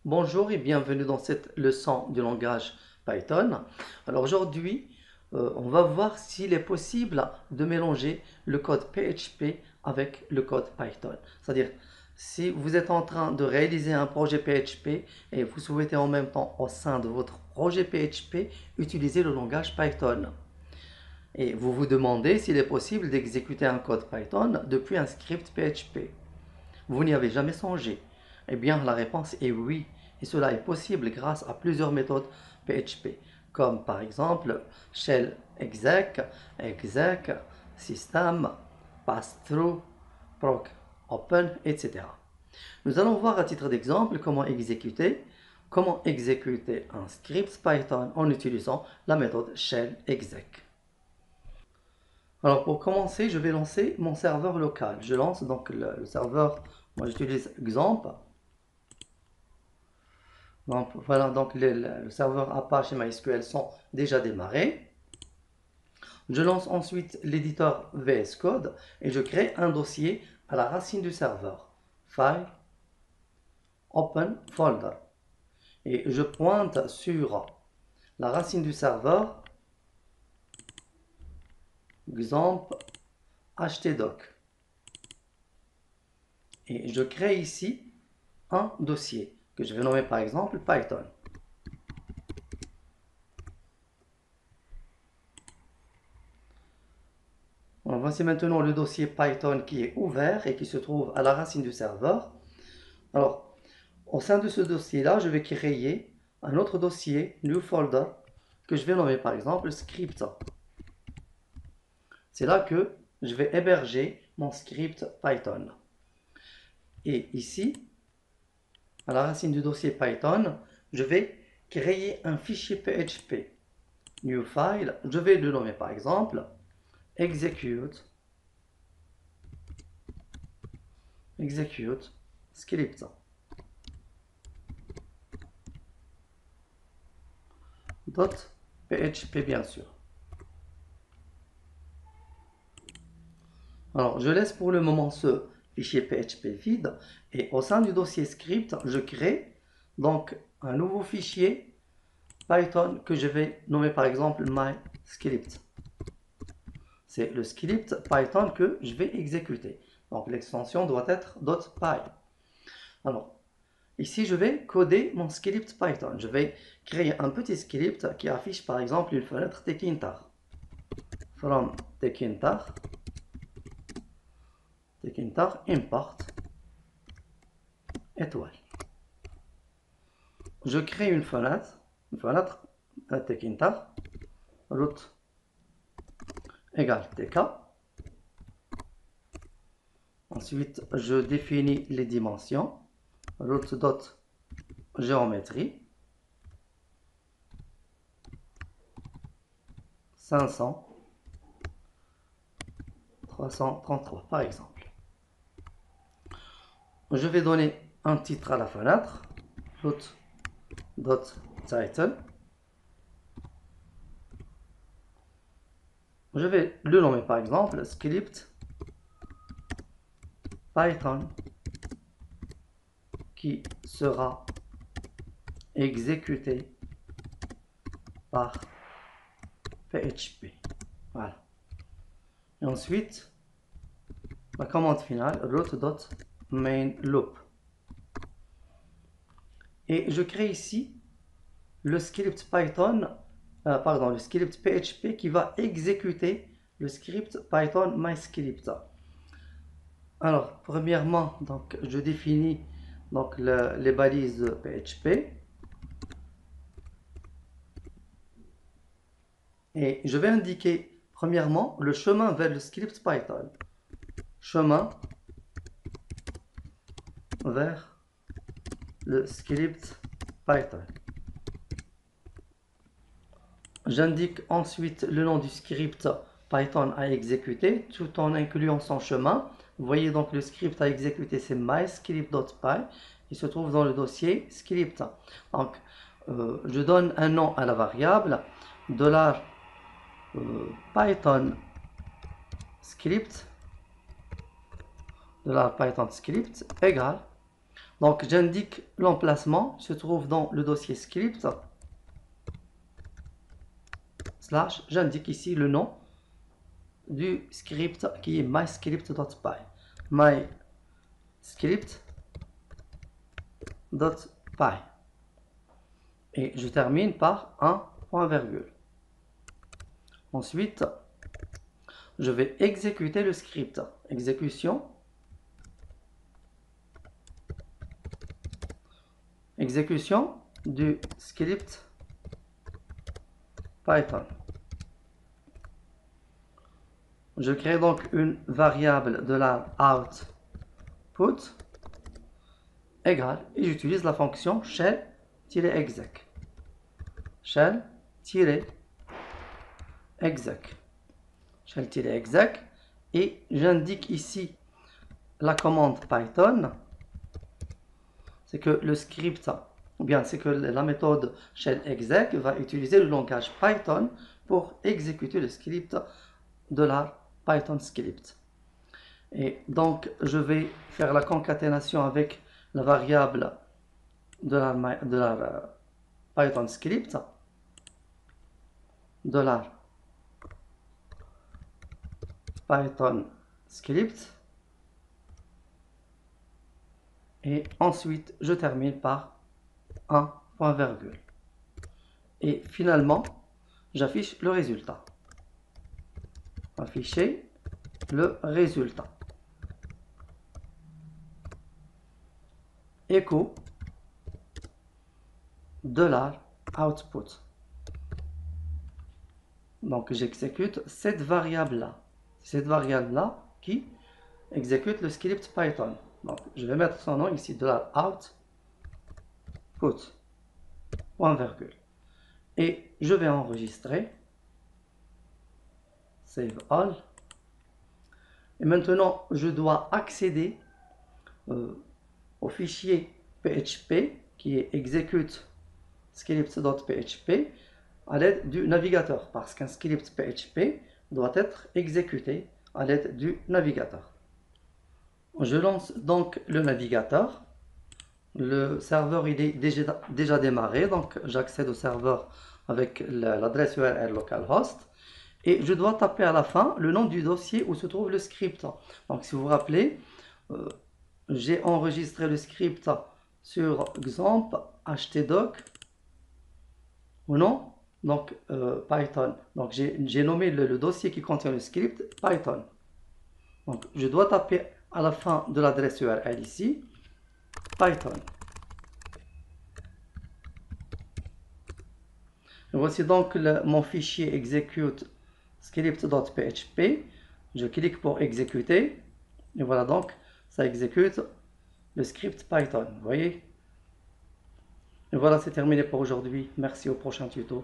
Bonjour et bienvenue dans cette leçon du langage Python. Alors aujourd'hui, on va voir s'il est possible de mélanger le code PHP avec le code Python. C'est-à-dire, si vous êtes en train de réaliser un projet PHP et vous souhaitez en même temps au sein de votre projet PHP utiliser le langage Python. Et vous vous demandez s'il est possible d'exécuter un code Python depuis un script PHP. Vous n'y avez jamais songé? Eh bien, la réponse est oui, et cela est possible grâce à plusieurs méthodes PHP, comme par exemple shell exec, exec, system, pass-through, proc open, etc. Nous allons voir à titre d'exemple comment exécuter un script Python en utilisant la méthode shell exec. Alors pour commencer, je vais lancer mon serveur local. Je lance donc le serveur, moi j'utilise XAMPP. Donc voilà, donc le serveur Apache et MySQL sont déjà démarrés. Je lance ensuite l'éditeur VS Code et je crée un dossier à la racine du serveur. File, Open Folder. Et je pointe sur la racine du serveur XAMPP htdoc. Et je crée ici un dossier que je vais nommer par exemple Python. Alors, voici maintenant le dossier Python qui est ouvert et qui se trouve à la racine du serveur. Alors, au sein de ce dossier-là, je vais créer un autre dossier, New Folder, que je vais nommer par exemple Script. C'est là que je vais héberger mon script Python. Et ici, à la racine du dossier Python, je vais créer un fichier PHP. New File, je vais le nommer par exemple execute script. .php bien sûr. Alors je laisse pour le moment ce fichier PHP vide et au sein du dossier script, je crée donc un nouveau fichier Python que je vais nommer par exemple MyScript. C'est le script Python que je vais exécuter. Donc l'extension doit être .py. Alors ici je vais coder mon script Python. Je vais créer un petit script qui affiche par exemple une fenêtre Tekintar. From Tekintar import étoile. Je crée une fenêtre Tekintar root égale tk. Ensuite, je définis les dimensions root.géométrie 500 333 par exemple. Je vais donner un titre à la fenêtre root.title. Je vais le nommer par exemple script Python qui sera exécuté par PHP. Voilà. Et ensuite, la commande finale root.mainLoop. Et je crée ici le script Python, le script PHP qui va exécuter le script Python MyScript. Alors, premièrement, donc, je définis donc, les balises PHP. Et je vais indiquer, premièrement, le chemin vers le script Python. Chemin vers le script Python. J'indique ensuite le nom du script Python à exécuter, tout en incluant son chemin. Vous voyez donc le script à exécuter, c'est myscript.py, qui se trouve dans le dossier script. Donc, je donne un nom à la variable, $Python script, $Python script égale. Donc j'indique l'emplacement, se trouve dans le dossier script, slash, j'indique ici le nom du script qui est myscript.py. myscript.py. Et je termine par un point virgule. Ensuite, je vais exécuter le script. Exécution du script Python. Je crée donc une variable de la output égale et j'utilise la fonction shell-exec. Shell-exec et j'indique ici la commande Python. C'est que le script, ou bien c'est que la méthode shell-exec va utiliser le langage Python pour exécuter le script de la Python script. Et donc je vais faire la concaténation avec la variable de la Python script, Python script, et ensuite je termine par un point virgule. Et finalement, j'affiche le résultat. Afficher le résultat. Echo $output. Donc j'exécute cette variable-là. Cette variable-là qui exécute le script Python. Donc je vais mettre son nom ici, $output. Point virgule. Et je vais enregistrer. Save all. Et maintenant, je dois accéder au fichier PHP qui est execute script.php à l'aide du navigateur, parce qu'un script PHP doit être exécuté à l'aide du navigateur. Je lance donc le navigateur. Le serveur il est déjà démarré, donc j'accède au serveur avec l'adresse URL localhost et je dois taper à la fin le nom du dossier où se trouve le script. Donc si vous vous rappelez, j'ai enregistré le script sur xampp htdoc ou non, donc Python. Donc j'ai nommé le dossier qui contient le script Python. Donc je dois taper à la fin de l'adresse URL ici Python. Voici donc mon fichier execute script.php. Je clique pour exécuter et voilà, donc ça exécute le script Python. Vous voyez? Et voilà, c'est terminé pour aujourd'hui. Merci, au prochain tuto.